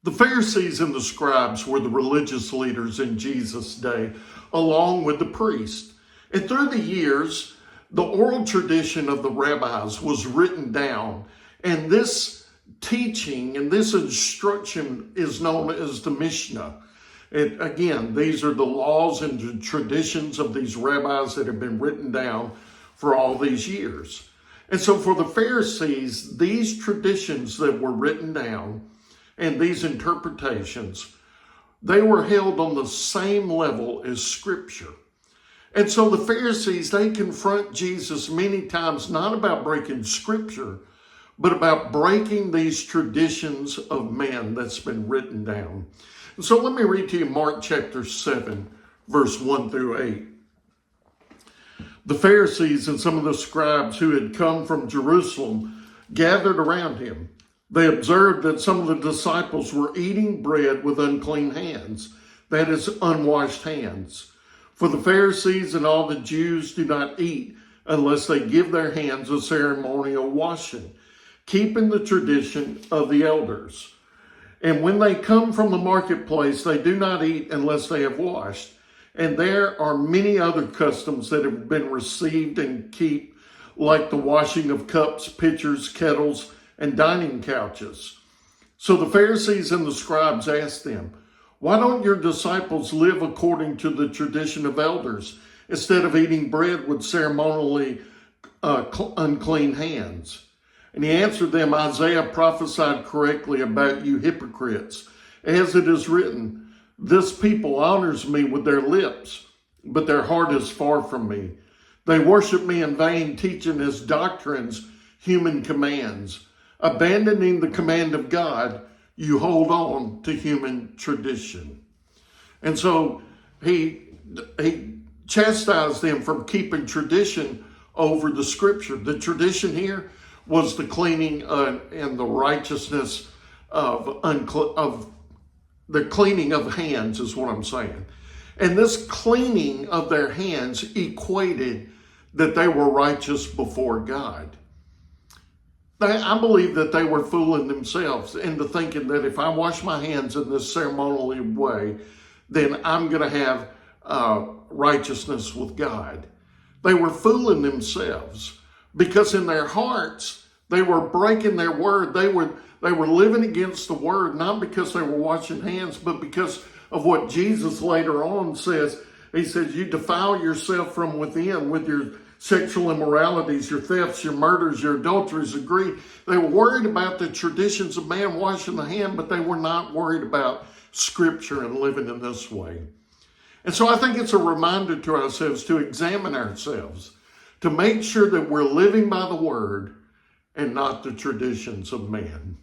The Pharisees and the scribes were the religious leaders in Jesus' day, along with the priests. And through the years, the oral tradition of the rabbis was written down. And this teaching and this instruction is known as the Mishnah. Again, these are the laws and the traditions of these rabbis that have been written down for all these years. And so for the Pharisees, these traditions that were written down and these interpretations, they were held on the same level as Scripture. And so the Pharisees, they confront Jesus many times, not about breaking Scripture, but about breaking these traditions of men that's been written down. And so let me read to you Mark chapter 7, verse 1 through 8. The Pharisees and some of the scribes who had come from Jerusalem gathered around him. They observed that some of the disciples were eating bread with unclean hands, that is, unwashed hands. For the Pharisees and all the Jews do not eat unless they give their hands a ceremonial washing, keeping the tradition of the elders. And when they come from the marketplace, they do not eat unless they have washed. And there are many other customs that have been received and keep, like the washing of cups, pitchers, kettles, and dining couches. So the Pharisees and the scribes asked them, "Why don't your disciples live according to the tradition of elders, instead of eating bread with ceremonially unclean hands?" And he answered them, "Isaiah prophesied correctly about you hypocrites, as it is written, 'This people honors me with their lips, but their heart is far from me. They worship me in vain, teaching as doctrines human commands. Abandoning the command of God, you hold on to human tradition.'" And so he chastised them from keeping tradition over the Scripture. The tradition here was the cleaning and the righteousness of the cleaning of hands, is what I'm saying. And this cleaning of their hands equated that they were righteous before God. I believe that they were fooling themselves into thinking that if I wash my hands in this ceremonial way, then I'm going to have righteousness with God. They were fooling themselves because in their hearts, they were breaking their word. They were living against the word, not because they were washing hands, but because of what Jesus later on says. He says, "You defile yourself from within with your sexual immoralities, your thefts, your murders, your adulteries, your greed." They were worried about the traditions of man washing the hand, but they were not worried about Scripture and living in this way. And so I think it's a reminder to ourselves to examine ourselves, to make sure that we're living by the word and not the traditions of man.